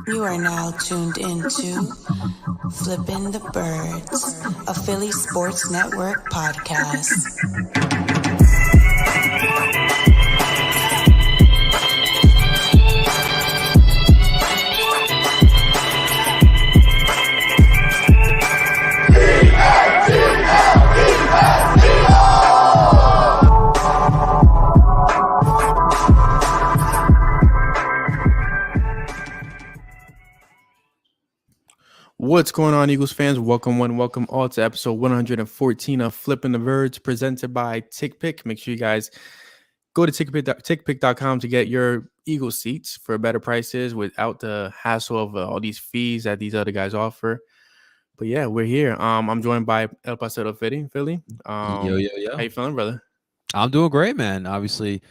You are now tuned into Flippin' the Birds, a Philly Sports Network podcast. What's going on, Eagles fans? Welcome all to episode 114 of Flipping the Birds, presented by TickPick. Make sure you guys go to tickpick.com to get your Eagles seats for better prices without the hassle of all these fees that these other guys offer. But yeah, we're here. I'm joined by Parcero Philly. Yo. How you feeling, brother? I'm doing great, man. Obviously,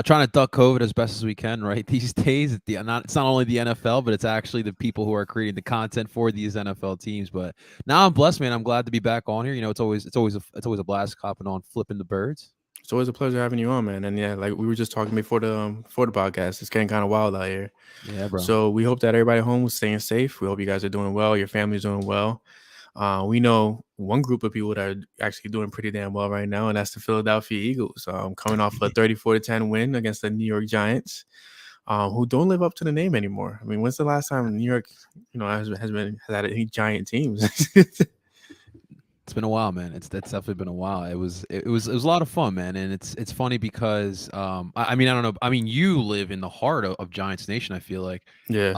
trying to duck COVID as best as we can, right? These days, it's not only the NFL, but it's actually the people who are creating the content for these NFL teams. But now I'm blessed, man. I'm glad to be back on here. You know, it's always a blast hopping on Flipping the Birds. It's always a pleasure having you on, man. And yeah, like we were just talking before the podcast, it's getting kind of wild out here. Yeah, bro. So we hope that everybody at home is staying safe. We hope you guys are doing well. Your family's doing well. We know one group of people that are actually doing pretty damn well right now, and that's the Philadelphia Eagles, coming off a 34-10 win against the New York Giants, who don't live up to the name anymore. I mean, when's the last time New York, has had any Giant teams? It's been a while, man. It's definitely been a while. It was a lot of fun, man. And it's funny because I mean, I don't know. I mean, you live in the heart of Giants Nation, I feel like. Yeah.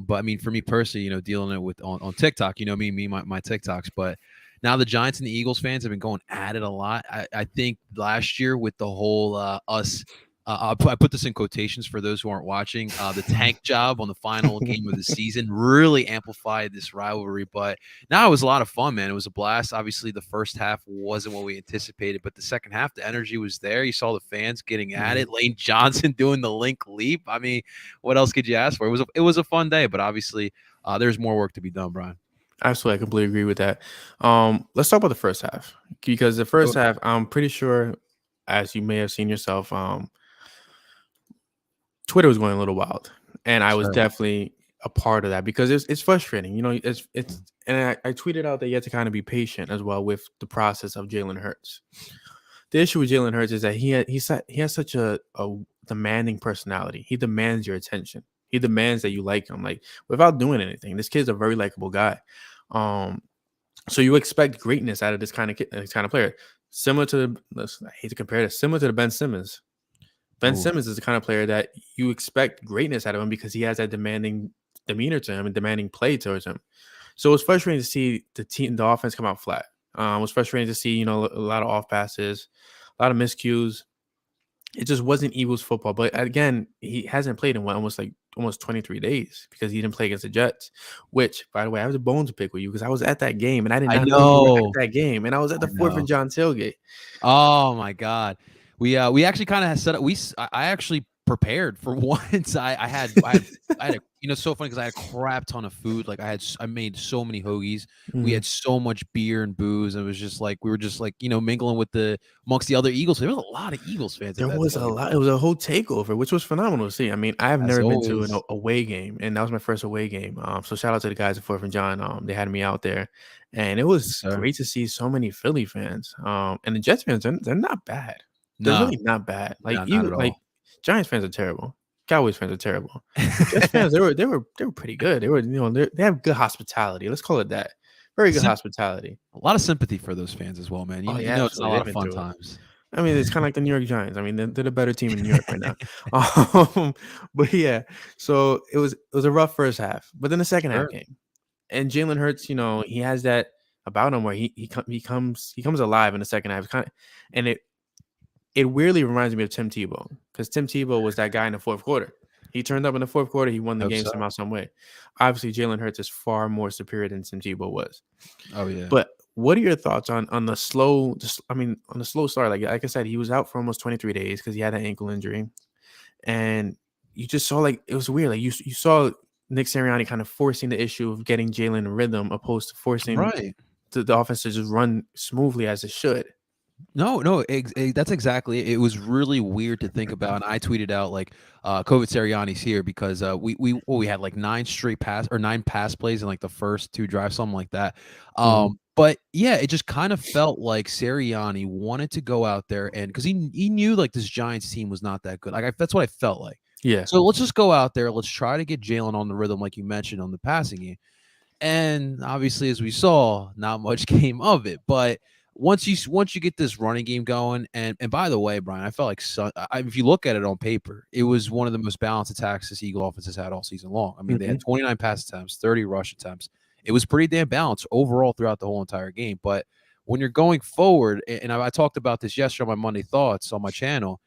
But I mean, for me personally, dealing it with on TikTok, my TikToks. But now the Giants and the Eagles fans have been going at it a lot. I think last year with the whole us. I put this in quotations for those who aren't watching. The tank job on the final game of the season really amplified this rivalry. But now it was a lot of fun, man. It was a blast. Obviously, the first half wasn't what we anticipated, but the second half, the energy was there. You saw the fans getting at it. Lane Johnson doing the link leap. I mean, what else could you ask for? It was a fun day, but obviously, there's more work to be done, Brian. Absolutely, I completely agree with that. Let's talk about the first half, because the first half, I'm pretty sure, as you may have seen yourself, Twitter was going a little wild, and I was definitely a part of that because it's frustrating. And I tweeted out that you have to kind of be patient as well with the process of Jalen Hurts. The issue with Jalen Hurts is that he has such a demanding personality. He demands your attention. He demands that you like him, like without doing anything. This kid's a very likable guy. So you expect greatness out of this kind of player, similar to I hate to compare this, similar to the Ben Simmons. Ben Simmons is the kind of player that you expect greatness out of him because he has that demanding demeanor to him and demanding play towards him. So it was frustrating to see the offense come out flat. It was frustrating to see, a lot of off passes, a lot of miscues. It just wasn't Eagles football. But again, he hasn't played in almost 23 days because he didn't play against the Jets, which, by the way, I have a bone to pick with you because I was at that game and I did not know you were at that game. And I was at the 4th and John tailgate. Oh, my God. We actually kind of set up. I actually prepared for once. I had so funny because I had a crap ton of food. Like I made so many hoagies. Mm-hmm. We had so much beer and booze. It was just like we were just like mingling amongst the other Eagles. There was a lot of Eagles fans. There was a lot. It was a whole takeover, which was phenomenal to see. I mean, I have never been to an away game, and that was my first away game. So shout out to the guys at 4th and John. They had me out there, and it was great to see so many Philly fans. And the Jets fans, they're not bad. They're really not bad. Like Giants fans are terrible. Cowboys fans are terrible. Jets fans, they were pretty good. They were they have good hospitality. Let's call it that. Very good hospitality. A lot of sympathy for those fans as well, man. It's a lot of fun times. I mean, it's kind of like the New York Giants. I mean, they're the better team in New York right now. But yeah, so it was a rough first half, but then the second half came, and Jalen Hurts, he has that about him where he comes alive in the second half, and it weirdly reminds me of Tim Tebow because Tim Tebow was that guy in the fourth quarter. He turned up in the fourth quarter. He won the game somehow, some way. Obviously, Jalen Hurts is far more superior than Tim Tebow was. Oh yeah. But what are your thoughts on the slow? on the slow start. Like I said, he was out for almost 23 days because he had an ankle injury, and you just saw it was weird. Like you saw Nick Sirianni kind of forcing the issue of getting Jalen rhythm, opposed to forcing the offense to just run smoothly as it should. No, that's exactly it. It was really weird to think about, and I tweeted out like, "COVID Sirianni's here," because we had like 9 pass plays in like the first 2 drives, something like that. Mhm. But yeah, it just kind of felt like Sirianni wanted to go out there, and because he knew like this Giants team was not that good. Like that's what I felt like. Yeah. So let's just go out there. Let's try to get Jalen on the rhythm, like you mentioned on the passing game. And obviously, as we saw, not much came of it. But once you get this running game going, and by the way, Brian, I felt like if you look at it on paper, it was one of the most balanced attacks this Eagle offense has had all season long. I mean, they had Mhm. 29 pass attempts, 30 rush attempts. It was pretty damn balanced overall throughout the whole entire game. But when you're going forward, and I talked about this yesterday on my Monday Thoughts on my channel,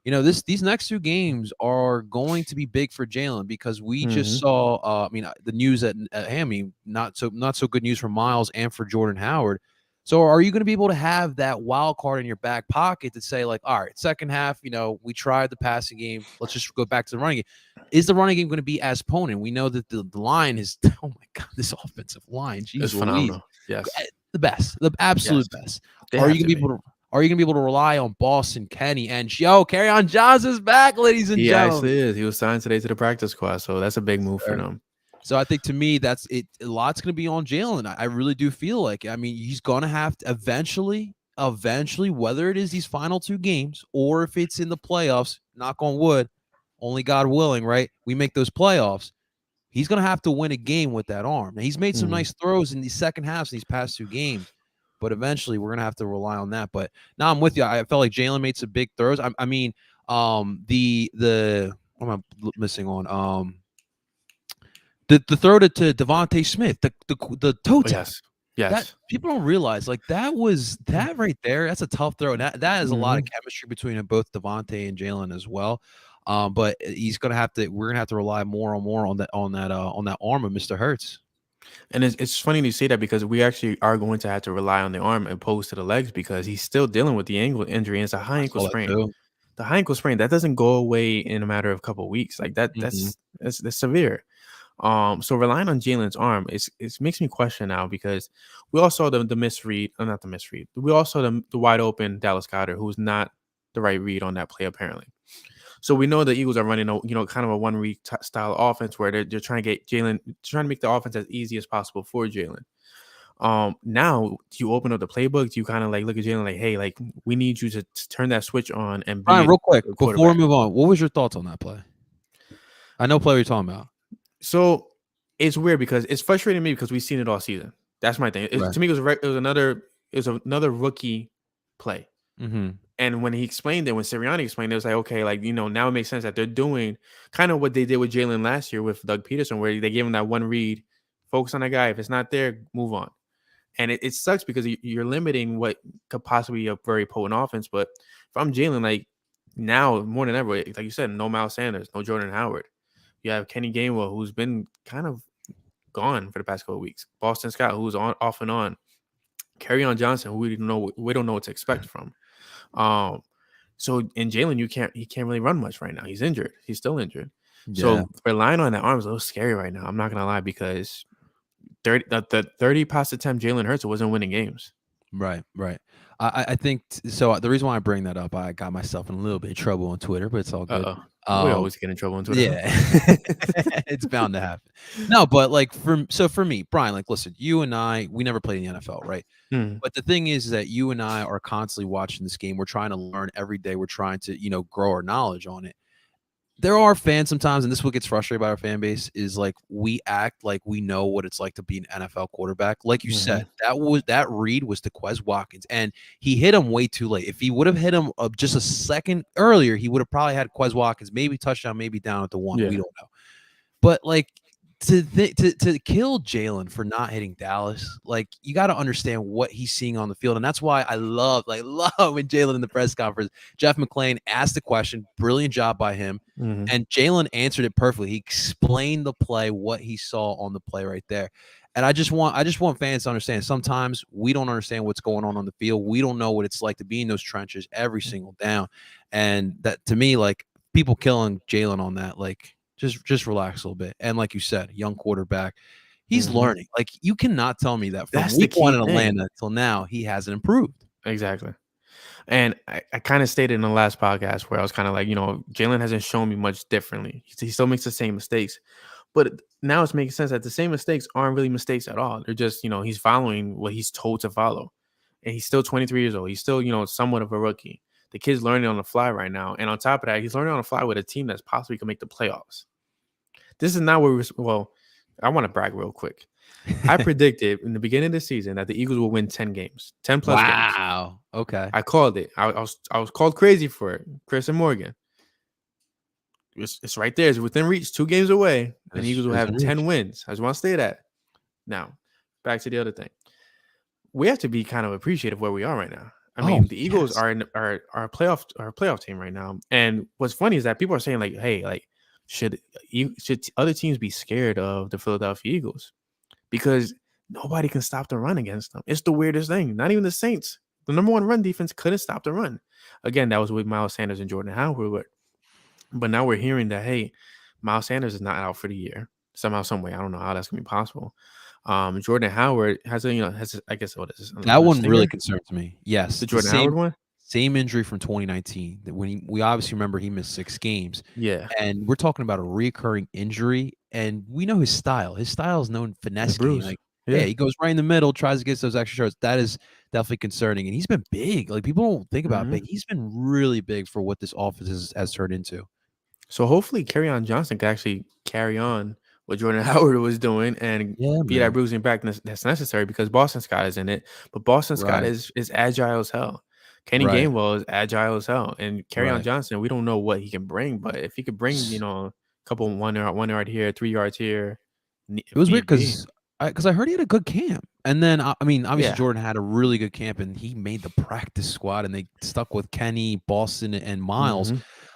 these next 2 games are going to be big for Jalen because we just Mhm. saw. The news at Hammy, not so good news for Miles and for Jordan Howard. So, are you going to be able to have that wild card in your back pocket to say like, all right, second half, we tried the passing game. Let's just go back to the running game. Is the running game going to be as potent? We know that the line is. Oh my god, this offensive line, It's jeez Louise, phenomenal. Yes. the best, the Yes. absolute best. They Are you have gonna to be be. able to are you gonna be able to rely on Boston Kenny and Carry on Johnson's back, ladies and He gentlemen? actually is. He was signed today to the practice squad, so that's a big move for Sure. them. So I think to me that's it. A lot's gonna be on Jalen. I really do feel like. I mean, he's gonna have to eventually, whether it is these final 2 games or if it's in the playoffs. Knock on wood, only God willing, right? We make those playoffs. He's going to have to win a game with that arm. Now, he's made some Mhm. nice throws in these second halves in these past 2 games, but eventually we're going to have to rely on that. But now I'm with you. I felt like Jalen made some big throws. I mean, the what am I missing on? The throw to Devontae Smith, the toe Oh, tap. yes. That Yes. people don't realize, like that right there. That's a tough throw, and that is a lot of Mhm. chemistry between both Devontae and Jalen as well. But he's gonna have to. We're gonna have to rely more and more on that arm of Mr. Hurts. And it's funny to say that because we actually are going to have to rely on the arm opposed to the legs because he's still dealing with the ankle injury. And it's a high I ankle saw that sprain. too. The high ankle sprain that doesn't go away in a matter of a couple of weeks. Like that. Mhm. That's severe. So relying on Jalen's arm it makes me question now because we all saw the misread, not the misread. We all saw the wide open Dallas Goedert, who was not the right read on that play apparently. So we know the Eagles are running a kind of a one read style offense where they're trying to get Jalen, trying to make the offense as easy as possible for Jalen. Now do you open up the playbook? Do you kind of like look at Jalen like, hey, like we need you to turn that switch on and be Brian, real quick a before we quarterback? move on, what was your thoughts on that play? I know play you're talking about. So it's weird because it's frustrating me because we've seen it all season. That's my thing. Right. To me, it was another rookie play. Mm-hmm. And when he explained it, when Sirianni explained it, it was like, okay, like, now it makes sense that they're doing kind of what they did with Jalen last year with Doug Peterson, where they gave him that one read, focus on that guy. If it's not there, move on. And it sucks because you're limiting what could possibly be a very potent offense. But if I'm Jalen, like now more than ever, like you said, no Miles Sanders, no Jordan Howard. You have Kenny Gainwell, who's been kind of gone for the past couple of weeks. Boston Scott, who's on off and on. On Johnson, who we don't know what to expect from. Um, so in Jalen, he can't really run much right now. He's injured. He's still injured. Yeah. So relying on that arm is a little scary right now. I'm not gonna lie because the 30 pass attempt Jalen Hurts wasn't winning games. Right. I think so. The reason why I bring that up, I got myself in a little bit of trouble on Twitter, but it's all good. Uh oh, we always get in trouble on Twitter. Yeah, it's bound to happen. No, but like for me, Brian, like listen, you and I, we never played in the NFL, right? Hmm. But the thing is that you and I are constantly watching this game. We're trying to learn every day. We're trying to, grow our knowledge on it. There are fans sometimes, and this is what gets frustrated by our fan base, is like we act like we know what it's like to be an NFL quarterback. Like you said, Mhm. that read was to Quez Watkins, and he hit him way too late. If he would have hit him just a second earlier, he would have probably had Quez Watkins, maybe touchdown, maybe down at the 1. We Yeah. don't know. But like to kill Jalen for not hitting Dallas, like you got to understand what he's seeing on the field, and that's why I love when Jalen in the press conference, Jeff McClain asked the question, brilliant job by him, Mhm. and Jalen answered it perfectly. He explained the play, what he saw on the play right there. And I just want fans to understand. Sometimes we don't understand what's going on the field. We don't know what it's like to be in those trenches every single down, and that to me, like people killing Jalen on that, like just relax a little bit. And like you said, young quarterback, he's Mhm. learning. Like you cannot tell me that from That's the week 1 key in thing. Atlanta till now he hasn't improved. Exactly. And I kind of stated in the last podcast where I was kind of like, Jalen hasn't shown me much differently. He still makes the same mistakes. But now it's making sense that the same mistakes aren't really mistakes at all. They're just, he's following what he's told to follow. And he's still 23 years old. He's still, somewhat of a rookie. The kid's learning on the fly right now. And on top of that, he's learning on the fly with a team that's possibly can make the playoffs. This is not where I want to brag real quick. I predicted in the beginning of the season that the Eagles will win 10 games, 10 plus games. Wow. Okay. I called it. I was called crazy for it. Chris and Morgan. It's right there. It's within reach. 2 games away. And the Eagles will have 10 wins. I just want to say that. Now, back to the other thing. We have to be kind of appreciative where we are right now. I mean, the Eagles are our playoff team right now. And what's funny is that people are saying like, hey, like should other teams be scared of the Philadelphia Eagles? Because nobody can stop the run against them. It's the weirdest thing. Not even the Saints. The number 1 run defense couldn't stop the run. Again, that was with Miles Sanders and Jordan Howard. But now we're hearing that, hey, Miles Sanders is not out for the year. Somehow, some way. I don't know how that's going to be possible. Jordan Howard has I guess what is that one really concerns me. Yes. The Jordan Howard one? Same injury from 2019. That we obviously remember he missed 6 games. Yeah. And we're talking about a recurring injury. And we know his style. His style is known finesse game. Like, he goes right in the middle, tries to get those extra shots. That is definitely concerning. And he's been big. Like, people don't think about it, but he's been really big for what this offense has turned into. So hopefully Kerryon Johnson can actually carry on what Jordan Howard was doing and be that bruising back that's necessary, because Boston Scott is in it. But Boston Scott is agile as hell. Kenny Gainwell is agile as hell. And Kerryon Johnson, we don't know what he can bring, but if he could bring, a couple 1 yard here, 3 yards here. It was weird because I heard he had a good camp. And then, I mean, obviously Jordan had a really good camp and he made the practice squad and they stuck with Kenny, Boston, and Miles.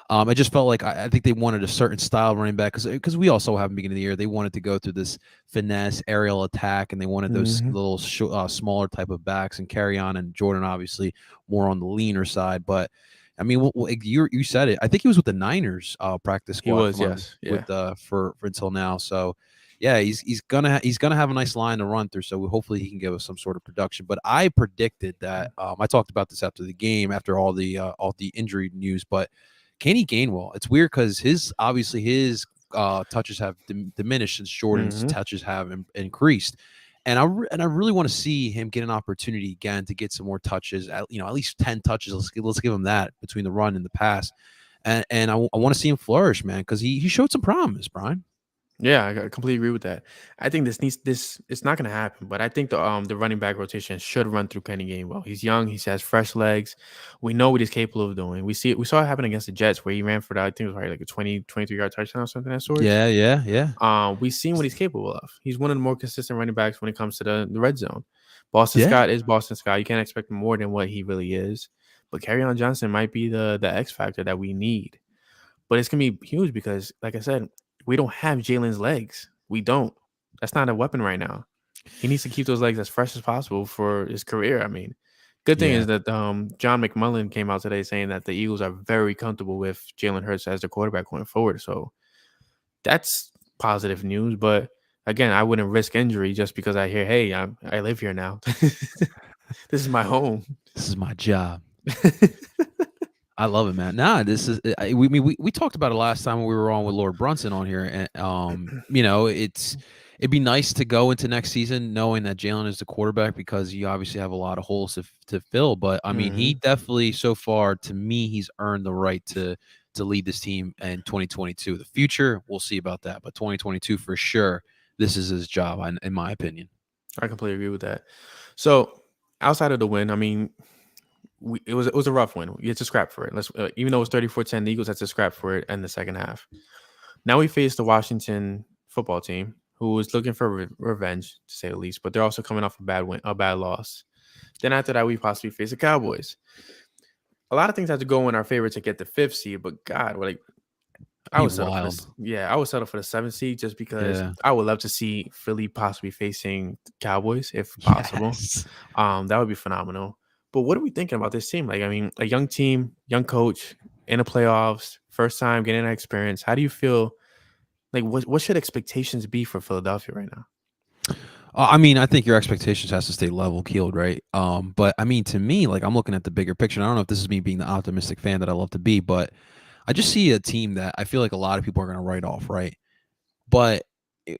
I just felt like I think they wanted a certain style running back because we also have in the beginning of the year they wanted to go through this finesse aerial attack and they wanted those little smaller type of backs, and Kerryon and Jordan obviously more on the leaner side. But I mean, you said it. I think he was with the Niners practice squad. He was, yes, with for until now. So yeah, he's gonna have a nice line to run through. So hopefully he can give us some sort of production. But I predicted that I talked about this after the game after all the injury news, but Kenny Gainwell, it's weird because his touches have diminished since Jordan's touches have increased, and I really want to see him get an opportunity again to get some more touches. At least 10 touches. Let's give him that between the run and the pass, and I want to see him flourish, man, because he showed some promise, Bryan. Yeah, I completely agree with that. I think it's not going to happen, but I think the running back rotation should run through Kenny Gainwell. He's young, he has fresh legs. We know what he's capable of doing. We saw it happen against the Jets where he ran for that. I think it was probably like a 23-yard touchdown or something of that sort. Yeah. We've seen what he's capable of. He's one of the more consistent running backs when it comes to the red zone. Boston Scott is Boston Scott. You can't expect more than what he really is. But Kerryon Johnson might be the X factor that we need. But it's going to be huge because, like I said, we don't have Jalen's legs. We don't. That's not a weapon right now. He needs to keep those legs as fresh as possible for his career. I mean, good thing is that John McMullen came out today saying that the Eagles are very comfortable with Jalen Hurts as their quarterback going forward. So that's positive news. But again, I wouldn't risk injury just because I hear, hey, I live here now. This is my home. This is my job. I love it, man. Nah, this is we talked about it last time when we were on with Lord Brunson on here, and it'd be nice to go into next season knowing that Jalen is the quarterback because you obviously have a lot of holes to fill. But I mean, he definitely so far to me he's earned the right to lead this team in 2022. The future, we'll see about that, but 2022 for sure, this is his job, in my opinion. I completely agree with that. So outside of the win, I mean. It was a rough win. You had to scrap for it. Even though it was 34-10, the Eagles had to scrap for it in the second half. Now we face the Washington football team, who is looking for revenge, to say the least, but they're also coming off a bad loss. Then after that, we possibly face the Cowboys. A lot of things have to go in our favor to get the 5th seed, but God, I would settle for this. Yeah, I would settle for the 7th seed just because I would love to see Philly possibly facing Cowboys if possible. Yes. That would be phenomenal. But what are we thinking about this team? Like, I mean, a young team, young coach in the playoffs, first time getting that experience. How do you feel? Like, what should expectations be for Philadelphia right now? I mean, I think your expectations has to stay level keeled, right? But I mean, to me, like I'm looking at the bigger picture. And I don't know if this is me being the optimistic fan that I love to be, but I just see a team that I feel like a lot of people are going to write off, right? But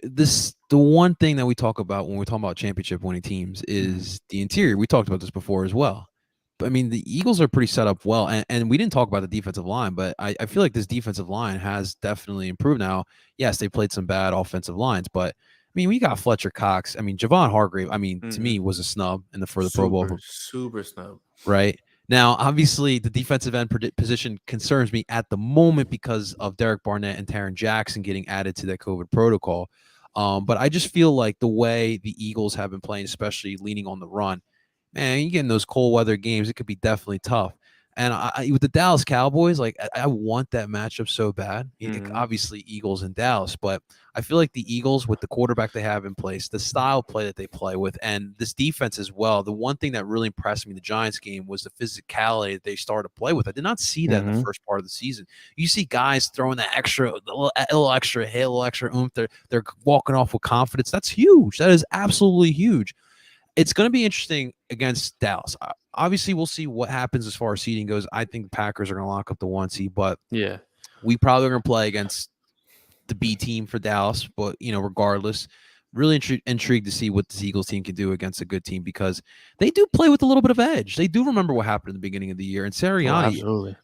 the one thing that we talk about when we're talking about championship winning teams Mhm. is the interior. We talked about this before as well. But I mean, the Eagles are pretty set up well, and we didn't talk about the defensive line, but I feel like this defensive line has definitely improved now. Yes, they played some bad offensive lines, but I mean, we got Fletcher Cox. I mean, Javon Hargrave. I mean, to me, Mhm. was a snub for the Pro Super, Bowl, super snub. right? Now, obviously, the defensive end position concerns me at the moment because of Derek Barnett and Taron Jackson getting added to that COVID protocol. But I just feel like the way the Eagles have been playing, especially leaning on the run, man, you get in those cold weather games, it could be definitely tough. And with the Dallas Cowboys, like I want that matchup so bad. Mhm. Obviously, Eagles and Dallas, but I feel like the Eagles, with the quarterback they have in place, the style of play that they play with, and this defense as well. The one thing that really impressed me in the Giants game was the physicality that they started to play with. I did not see that in the Mhm. first part of the season. You see guys throwing that extra, a little extra hit, a little extra oomph. They're walking off with confidence. That's huge. That is absolutely huge. It's going to be interesting against Dallas. Obviously, we'll see what happens as far as seeding goes. I think the Packers are going to lock up the 1 seed, but Yeah. we probably are going to play against the B team for Dallas. But regardless, really intrigued to see what the Eagles team can do against a good team because they do play with a little bit of edge. They do remember what happened in the beginning of the year, and Oh, Sirianni, absolutely.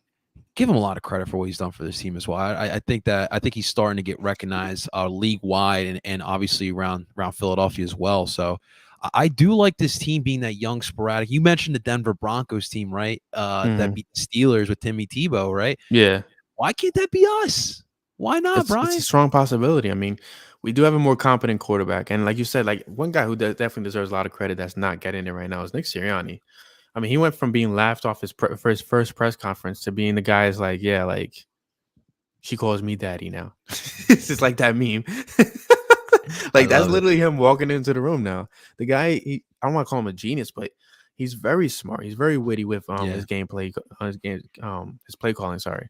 give him a lot of credit for what he's done for this team as well. I think he's starting to get recognized league wide and obviously around Philadelphia as well. So I do like this team being that young sporadic. You mentioned the Denver Broncos team, right? That Mhm. beat the Steelers with Timmy Tebow, right? Yeah. Why can't that be us? Why not, It's a Brian? strong possibility. I mean, we do have a more competent quarterback, and like you said, like one guy who definitely deserves a lot of credit that's not getting it right now is Nick Sirianni. I mean, he went from being laughed off for his first press conference to being the guy's like, yeah, like she calls me daddy now. It's just like that meme. I Like that's love it. literally him walking into the room now. The guy, I don't want to call him a genius, but he's very smart. He's very witty with Yeah. his gameplay, his play calling. Sorry,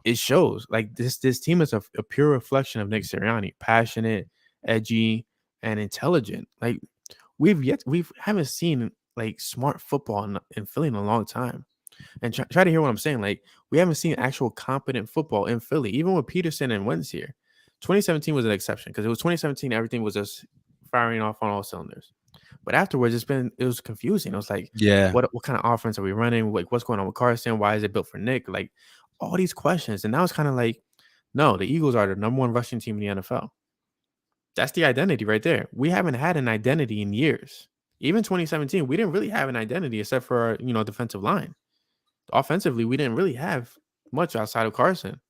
it shows. Like this team is a pure reflection of Nick Sirianni, passionate, edgy, and intelligent. Like we haven't seen like smart football in Philly in a long time. And try to hear what I'm saying. Like we haven't seen actual competent football in Philly, even with Peterson and Wentz here. 2017 was an exception because it was 2017. Everything was just firing off on all cylinders. But afterwards, it was confusing. It was like, Yeah. what kind of offense are we running? Like, what's going on with Carson? Why is it built for Nick? Like, all these questions. And now it's kind of like, no, the Eagles are the number one rushing team in the NFL. That's the identity right there. We haven't had an identity in years. Even 2017, we didn't really have an identity except for our, defensive line. Offensively, we didn't really have much outside of Carson.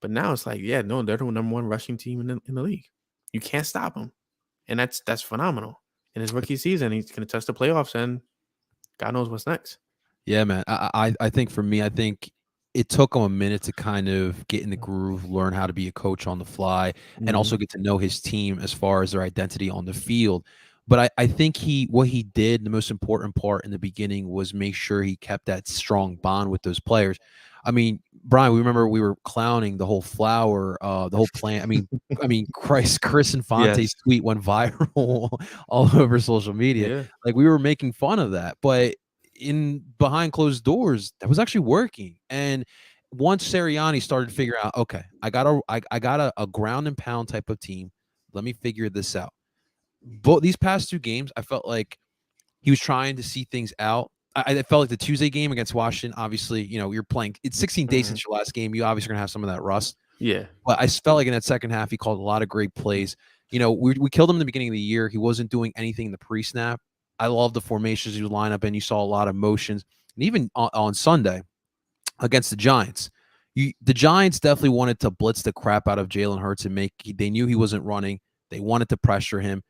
But now it's like, yeah, no, they're the number one rushing team in the league. You can't stop them, and that's phenomenal. In his rookie season, he's going to touch the playoffs, and God knows what's next. Yeah, man. I think for me, I think it took him a minute to kind of get in the groove, learn how to be a coach on the fly, and Mhm. also get to know his team as far as their identity on the field. But I think what he did, the most important part in the beginning was make sure he kept that strong bond with those players. I mean, Brian, we remember we were clowning the whole flower, the whole plant. Christ, Chris Infante's Yes. tweet went viral all over social media. Yeah. Like we were making fun of that, but in behind closed doors that was actually working. And once Sirianni started to figure out, okay, I got a ground and pound type of team. Let me figure this out. But these past 2 games, I felt like he was trying to see things out. I felt like the Tuesday game against Washington, obviously, you're playing. It's 16 days Mhm. since your last game. You obviously are gonna have some of that rust. Yeah. But I felt like in that second half, he called a lot of great plays. We killed him in the beginning of the year. He wasn't doing anything in the pre-snap. I love the formations he would line up in. You saw a lot of motions. And even on Sunday against the Giants, the Giants definitely wanted to blitz the crap out of Jalen Hurts and they knew he wasn't running. They wanted to pressure him.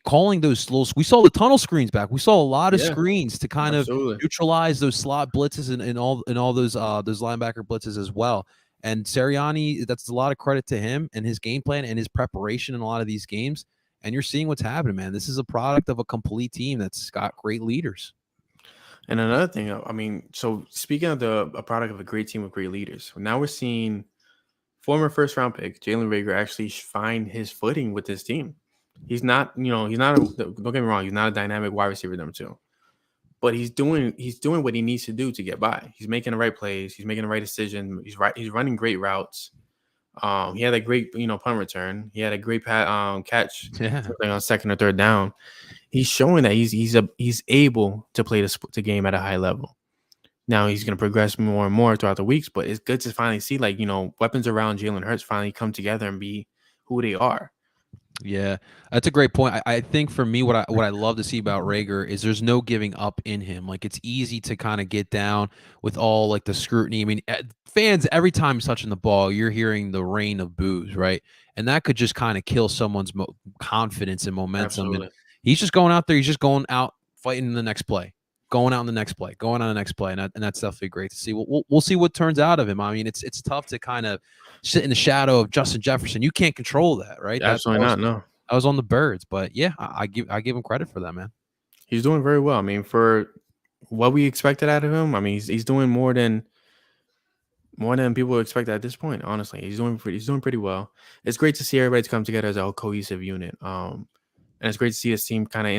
Calling those little. We saw the tunnel screens back. We saw a lot of Yeah. screens to kind of Absolutely. neutralize those slot blitzes and all those linebacker blitzes as well. And Sirianni, that's a lot of credit to him and his game plan and his preparation in a lot of these games. And you're seeing what's happening, man. This is a product of a complete team that's got great leaders. And another thing, I mean, so speaking of a product of a great team with great leaders, now we're seeing former first round pick Jalen Rager actually find his footing with this team. He's not, don't get me wrong, he's not a dynamic wide receiver number 2. But he's doing what he needs to do to get by. He's making the right plays. He's making the right decision. He's running great routes. He had a great punt return. He had a great catch on second or third down. He's showing that he's able to play the game at a high level. Now he's going to progress more and more throughout the weeks, but it's good to finally see weapons around Jalen Hurts finally come together and be who they are. Yeah, that's a great point. I think for me, what I love to see about Rager is there's no giving up in him. Like, it's easy to kind of get down with all the scrutiny. I mean, fans, every time he's touching the ball, you're hearing the rain of boos, right? And that could just kind of kill someone's confidence and momentum. Absolutely. And he's just going out there. He's just going out fighting the next play, going out in the next play, going on the next play, and that's definitely great to see. We'll see what turns out of him. I mean, it's tough to kind of sit in the shadow of Justin Jefferson. You can't control that, right? Absolutely not. No, I was on the Birds, but yeah, I give him credit for that, man. He's doing very well. I mean, for what we expected out of him, I mean, he's doing more than people expect at this point. Honestly, he's doing pretty well. It's great to see everybody come together as a cohesive unit. And it's great to see this team kind of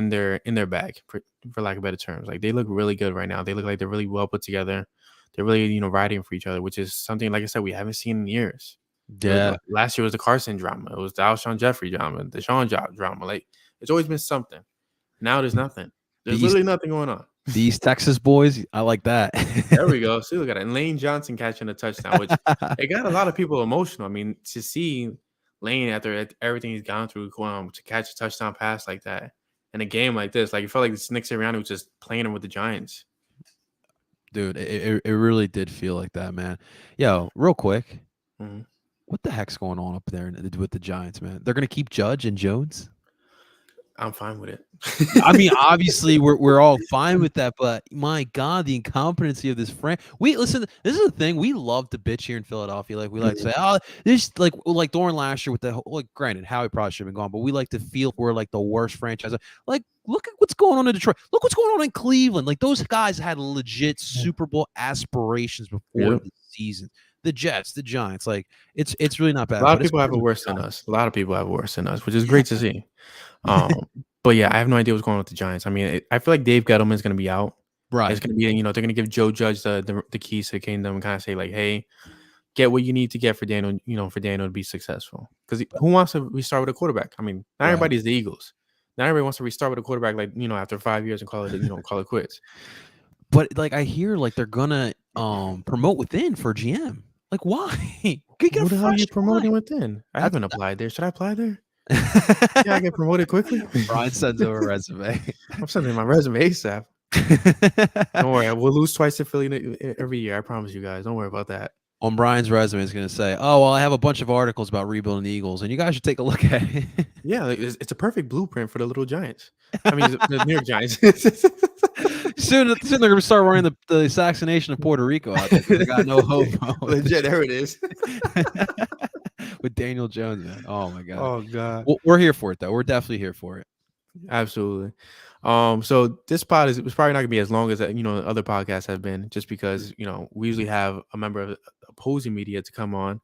in their bag, for lack of better terms. Like, they look really good right now. They look like they're really well put together. They're really riding for each other, which is something, like I said, we haven't seen in years. Yeah. Last year was the Carson drama. It was the Alshon Jeffrey drama, the Sean drama. Like, it's always been something. Now there's nothing. There's literally nothing going on. These Texas boys, I like that. There we go. See, look at it. And Lane Johnson catching a touchdown, which it got a lot of people emotional. I mean, to see Lane, after everything he's gone through, to catch a touchdown pass like that in a game like this, like, it felt like the Nick Sirianni was just playing him with the Giants. Dude, it really did feel like that, man. Yo, real quick, what the heck's going on up there with the Giants, man? They're gonna keep Judge and Jones? I'm fine with it. I mean, obviously, we're all fine with that, but my God, the incompetency of this friend. Listen. This is the thing. We love to bitch here in Philadelphia. Like, we like to say, "Oh, this like during last year with the granted, Howie probably should have been gone, but we like to feel we're like the worst franchise. Like, look at what's going on in Detroit. Look what's going on in Cleveland. Like, those guys had legit Super Bowl aspirations before the season. The Jets, the Giants, like it's really not bad. A lot of people have it worse than us. A lot of people have it worse than us, which is great to see. But yeah, I have no idea what's going on with the Giants. I mean, I feel like Dave Gettleman's going to be out. Right. It's going to be, they're going to give Joe Judge the keys to the kingdom and kind of say, like, hey, get what you need to get for Daniel, for Daniel to be successful. Because who wants to restart with a quarterback? I mean, not everybody's the Eagles. Not everybody wants to restart with a quarterback, like, after 5 years and call it quits. But like, I hear like they're gonna promote within for GM. Like, why? Who the hell are you promoting within? I haven't applied there. Should I apply there? Yeah, I get promoted quickly. Bryan sends over a resume. I'm sending my resume ASAP. Don't worry, we'll lose twice to Philly every year. I promise you guys. Don't worry about that. On Bryan's resume, it's going to say, "Oh, well, I have a bunch of articles about rebuilding the Eagles, and you guys should take a look at it." Yeah, it's a perfect blueprint for the little Giants. I mean, the New York Giants. Soon they're going to start running the assassination of Puerto Rico out there. They got no hope. Legit, there it is. With Daniel Jones, man. Oh my God. Oh God. We're here for it, though. We're definitely here for it. Absolutely. So this pod was probably not gonna be as long as other podcasts have been, just because we usually have a member of opposing media to come on.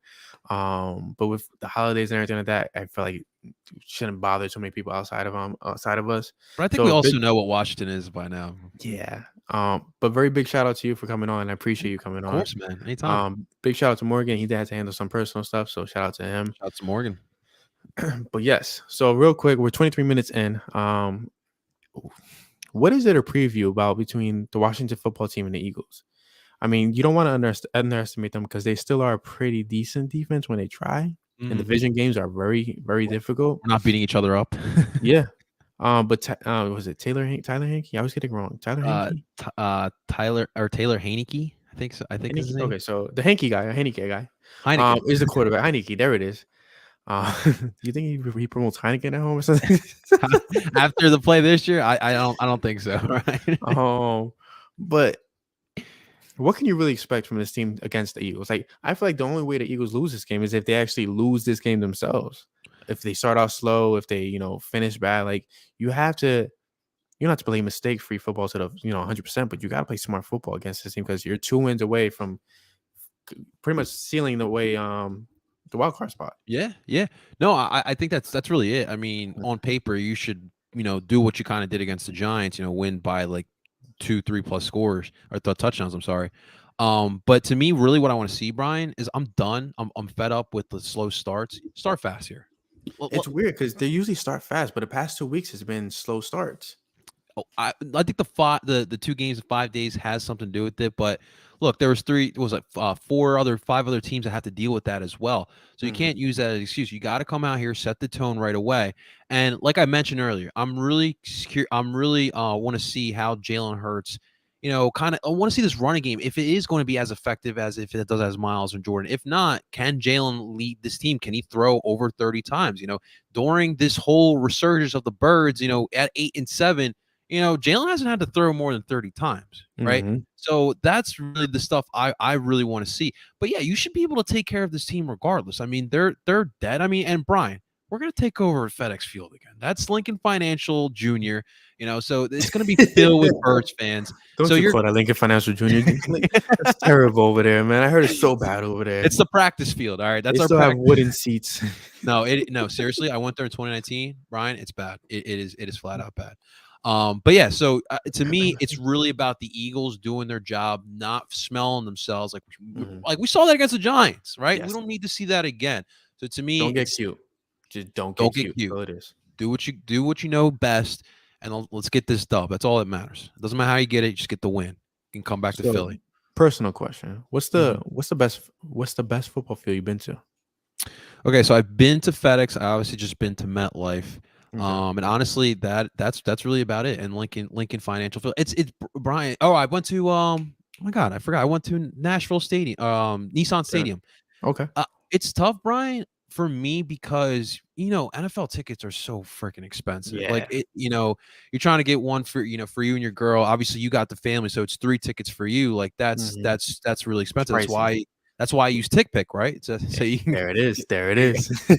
But with the holidays and everything like that, I feel like it shouldn't bother too many people outside of us. But I think we also know what Washington is by now. Yeah. But very big shout out to you for coming on. I appreciate you coming on. Of course, man. Anytime. Big shout out to Morgan. He had to handle some personal stuff, so shout out to him. Shout out to Morgan. But yes, so real quick, we're 23 minutes in. What is there to preview about between the Washington football team and the Eagles? I mean, you don't want to underestimate them, because they still are a pretty decent defense when they try. And division games are very, very difficult. We're not beating each other up. Yeah. But was it Tyler Haneke? I was getting it wrong. Tyler Haneke? Taylor Haneke. I think so. I think his name. Okay, so the Haneke guy, Heineke. Is the quarterback. Heineke, there it is. You think he promotes Heineken at home or something? After the play this year, I don't think so. Right. But what can you really expect from this team against the Eagles? Like, I feel like the only way the Eagles lose this game is if they actually lose this game themselves. If they start off slow, if they finish bad, like, you don't have to play mistake-free football to the 100%, but you got to play smart football against this team, because you're 2 wins away from pretty much sealing the way the the wild card spot. Yeah, yeah. No, I think that's really it. I mean, on paper, you should do what you kind of did against the Giants. Win by like 2, 3+ scores or touchdowns. I'm sorry. But to me, really, what I want to see, Brian, is I'm done. I'm fed up with the slow starts. Start fast here. It's weird because they usually start fast, but the past 2 weeks has been slow starts. I think the 2 games in 5 days has something to do with it. But look, there was 5 other teams that have to deal with that as well. So you can't use that as an excuse. You got to come out here, set the tone right away. And like I mentioned earlier, I'm really want to see how Jalen Hurts, kind of I want to see this running game if it is going to be as effective as if it does as Miles and Jordan. If not, can Jalen lead this team? Can he throw over 30 times? During this whole resurgence of the Birds, at 8-7. Jalen hasn't had to throw more than 30 times, right? So that's really the stuff I really want to see. But yeah, you should be able to take care of this team regardless. I mean, they're dead. I mean, and Brian, we're gonna take over at FedEx Field again. That's Lincoln Financial Junior. So it's gonna be filled with Birds fans. Don't so you call that Lincoln Financial Junior? That's terrible over there, man. I heard it's so bad over there. It's the practice field. All right, that's they our still practice. have wooden seats. No, seriously, I went there in 2019, Brian. It's bad. It is flat out bad. But yeah, so to me, it's really about the Eagles doing their job, not smelling themselves like we saw that against the Giants, right? Yes. We don't need to see that again. So to me, don't get cute. Just don't get cute. That's all it is. Do what you know best, and let's get this dub. That's all that matters. It doesn't matter how you get it; just get the win. You can come back to Philly. Personal question: What's the best football field you've been to? Okay, so I've been to FedEx. I obviously just been to MetLife. And honestly, that's really about it. And Lincoln Financial Field. It's Brian. Oh, I went to oh my God, I forgot. I went to Nashville Stadium, Nissan Stadium. Okay. It's tough, Brian, for me because NFL tickets are so freaking expensive. Yeah. Like you're trying to get one for for you and your girl. Obviously, you got the family, so it's 3 tickets for you. Like that's really expensive. That's why I use TickPick, right? So you can, there it is. There it is. so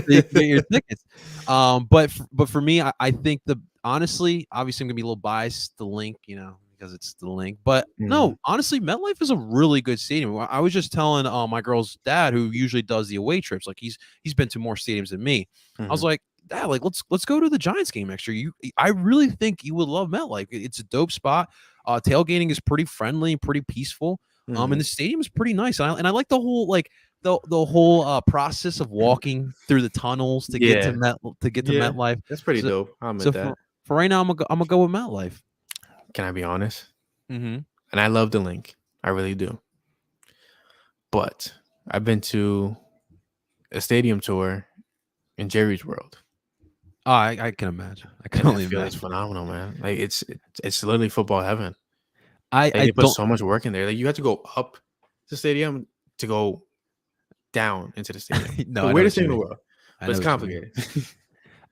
you can get your tickets. But for me, I think honestly, obviously I'm gonna be a little biased. The Link, because it's the Link. But no, honestly, MetLife is a really good stadium. I was just telling my girl's dad, who usually does the away trips, like he's been to more stadiums than me. I was like, Dad, like let's go to the Giants game next year. I really think you would love MetLife. It's a dope spot. Tailgating is pretty friendly, pretty peaceful. And the stadium is pretty nice. And I like the whole the whole process of walking through the tunnels to get to MetLife. That's pretty dope. I'll admit that. For right now, I'm gonna go with MetLife. Can I be honest? Mm-hmm. And I love the Link. I really do. But I've been to a stadium tour in Jerry's World. Oh, I can imagine. I can only imagine. It's phenomenal, man. Like it's literally football heaven. I put so much work in there. Like you have to go up the stadium to go down into the stadium. No, the weirdest thing in the world. But it's complicated.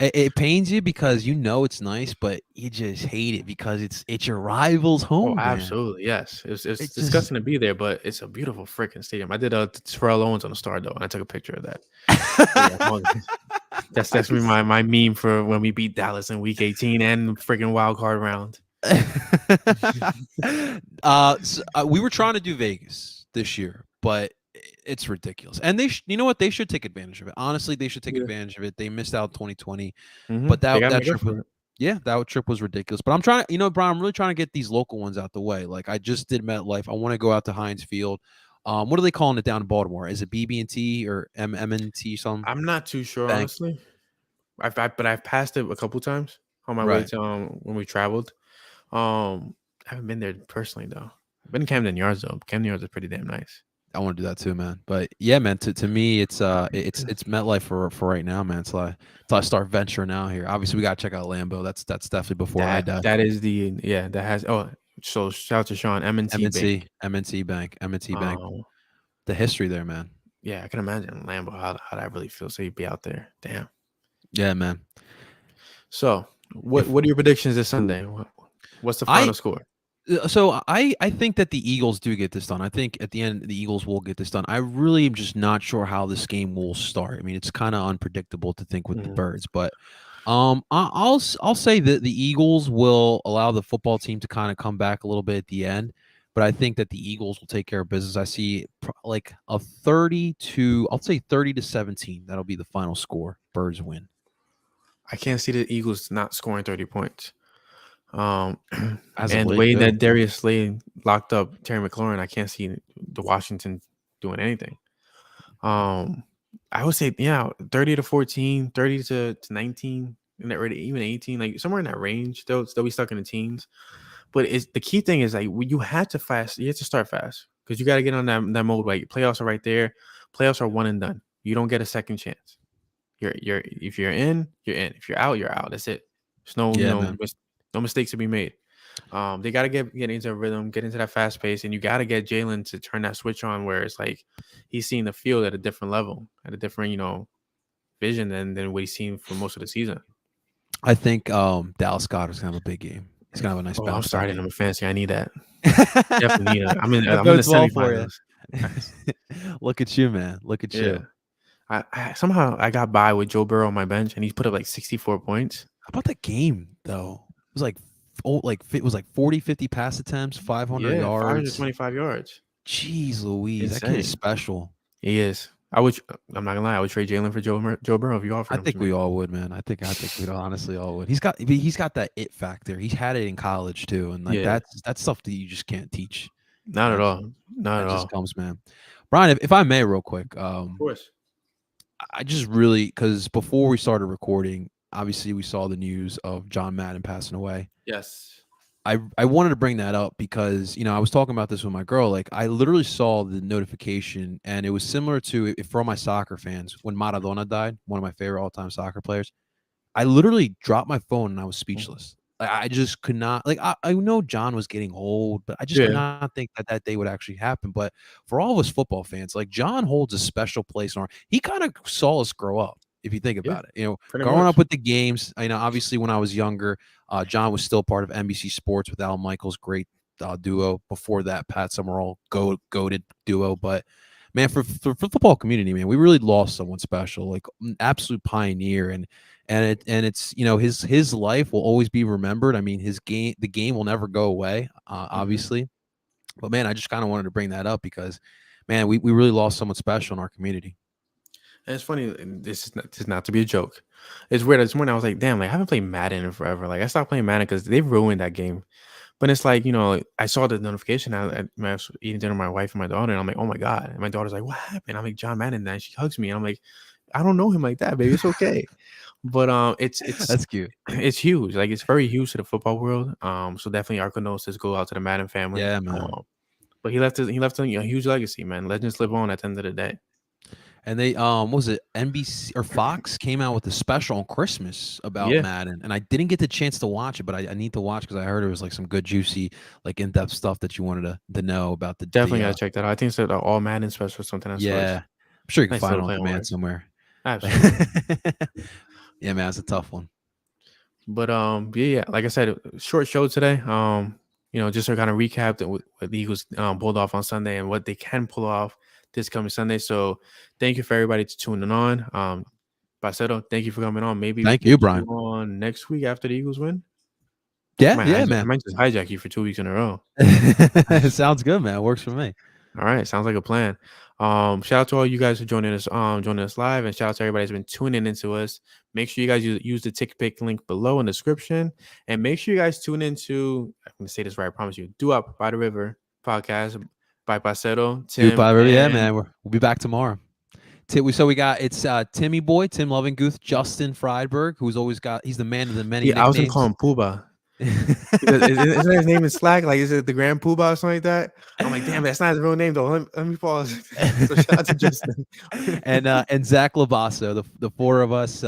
It pains you because it's nice, but you just hate it because it's your rival's home. Oh, absolutely, yes. It's disgusting to be there, but it's a beautiful freaking stadium. I did a Terrell Owens on the Star, though, and I took a picture of that. That's my meme for when we beat Dallas in Week 18 and freaking wild card round. We were trying to do Vegas this year, but it's ridiculous. And you know what? They should take advantage of it. Honestly, they should take advantage of it. They missed out 2020, but that trip was ridiculous. But I'm trying to, Brian, I'm really trying to get these local ones out the way. Like I just did MetLife. I want to go out to Heinz Field. What are they calling it down in Baltimore? Is it BB&T or M&T something? I'm not too sure, honestly. But I've passed it a couple times on my way to when we traveled. I haven't been there personally though. I've been in Camden Yards though. Camden Yards is pretty damn nice. I want to do that too, man. But yeah, man. To me, it's MetLife for right now, man. Until I start venturing out here. Obviously, we gotta check out Lambeau. That's definitely before I die. That is that has. Oh, so shout out to Sean MNT Bank. The history there, man. Yeah, I can imagine Lambeau how that really feels. So you'd be out there. Damn. Yeah, man. So what are your predictions this Sunday? What's the final score? So I think that the Eagles do get this done. I think at the end the Eagles will get this done. I really am just not sure how this game will start. I mean, it's kind of unpredictable to think with the Birds, but I'll say that the Eagles will allow the football team to kind of come back a little bit at the end. but I think that the Eagles will take care of business. I see like a 30 to 17. That'll be the final score. Birds win. I can't see the Eagles not scoring 30 points. As of And the late, way too. that Darius Slade locked up Terry McLaurin, I can't see the Washington doing anything. I would say, 30 to 14, 30 to 19, and that really even 18, like somewhere in that range. They'll be stuck in the teens. But it's the key thing is like you have to start fast because you got to get on that mode. Like playoffs are right there. Playoffs are one and done. You don't get a second chance. You're if you're in, you're in. If you're out, you're out. That's it. There's no man. no mistakes to be made. They got to get into a rhythm, get into that fast pace, and you got to get Jalen to turn that switch on where it's like he's seeing the field at a different level, at a different vision than what he's seen for most of the season. I think Dallas Goddard is gonna have a big game. He's gonna have a nice I'm bounce. starting him a fancy. I need that. Definitely need it. I'm in That the bodes well for you. semifinals. Nice. Look at you, man. Look at you. I somehow I got by with Joe Burrow on my bench, and he's put up like 64 points. How about that game though? It was like 40, 50 pass attempts, 500 yards, 525 yards. Jeez Louise, that kid is special. He is. I'm not gonna lie. I would trade Jalen for Joe Burrow if you offered him. I think we all would, man. I think we honestly all would. He's got that it factor. He's had it in college too, and like that's stuff that you just can't teach. Not at all. Not at all. Just comes, man. Bryan, if I may, real quick. Of course. I just really, because before we started recording, obviously we saw the news of John Madden passing away. Yes. I wanted to bring that up because, I was talking about this with my girl. Like, I literally saw the notification, and it was similar to, for all my soccer fans, when Maradona died, one of my favorite all-time soccer players. I literally dropped my phone and I was speechless. Like, I just could not, like, I know John was getting old, but I just could not think that day would actually happen. But for all of us football fans, like, John holds a special place in our, he kind of saw us grow up. If you think about it, growing up with the games, obviously when I was younger, John was still part of NBC Sports with Al Michaels' great duo. Before that, Pat Summerall, goated duo. But man, for football community, man, we really lost someone special, like an absolute pioneer, and it's his life will always be remembered. I mean, the game will never go away, obviously. But man, I just kind of wanted to bring that up because, man, we really lost someone special in our community. And it's funny. This is not to be a joke. It's weird. This morning I was like, damn, like I haven't played Madden in forever. Like I stopped playing Madden because they ruined that game. But it's like, I saw the notification. I was eating dinner with my wife and my daughter, and I'm like, oh my God. And my daughter's like, what happened? I'm like, John Madden. And she hugs me, and I'm like, I don't know him like that, baby. It's okay. But it's that's cute. It's huge. Like it's very huge to the football world. So definitely our condolences go out to the Madden family. Yeah, man. But he left a huge legacy, man. Legends live on at the end of the day. And they what was it, NBC or Fox came out with a special on Christmas about Madden, and I didn't get the chance to watch it, but I need to watch because I heard it was like some good juicy, like in-depth stuff that you wanted to know about the. Definitely gotta check that out. I think it's an all Madden special or something. Yeah, I'm sure you can find it on demand somewhere. Absolutely. Yeah, man, it's a tough one. But like I said, short show today. Just to kind of recap what the Eagles pulled off on Sunday and what they can pull off this coming Sunday. So thank you for everybody to tuning on. Parcero, thank you for coming on. Maybe thank you, Bryan. On next week after the Eagles win. Yeah, man. I might just hijack you for 2 weeks in a row. Sounds good, man. It works for me. All right, sounds like a plan. Shout out to all you guys for joining us live, and shout out to everybody that's been tuning into us. Make sure you guys use the TickPick link below in the description, and make sure you guys tune into. I'm gonna say this right, I promise you. Do Up by the River podcast by Parcero. Tim, yeah, man. We'll be back tomorrow. We got Timmy Boy, Tim Lovinguth, Justin Friedberg, he's the man of the many nicknames. I was gonna call him Pooba. Isn't his name in Slack? Like, is it the Grand Poobah or something like that? I'm like, damn, that's not his real name though. Let me pause. So shout out to Justin and Zach Labasso. The four of us,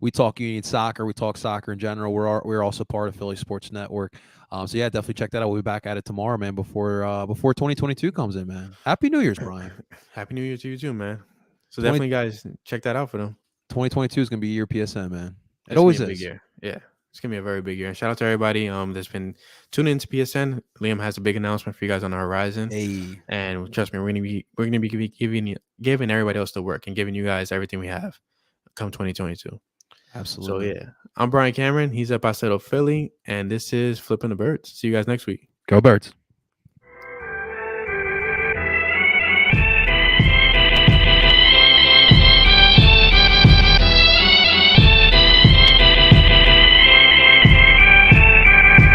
we talk Union soccer, we talk soccer in general. We're also part of Philly Sports Network. So yeah, definitely check that out. We'll be back at it tomorrow, man. Before 2022 comes in, man. Happy New Year's, Bryan. Happy New Year to you too, man. So definitely, guys, check that out for them. 2022 is gonna be a year PSN, man. It It's always is. A big year. Yeah. It's gonna be a very big year. And shout out to everybody that's been tuning into PSN. Liam has a big announcement for you guys on the horizon. Hey. And trust me, we're gonna be giving everybody else the work and giving you guys everything we have come 2022. Absolutely. So yeah, I'm Bryan Cameron. He's at Parcero Philly, and this is Flipping the Birds. See you guys next week. Go Birds.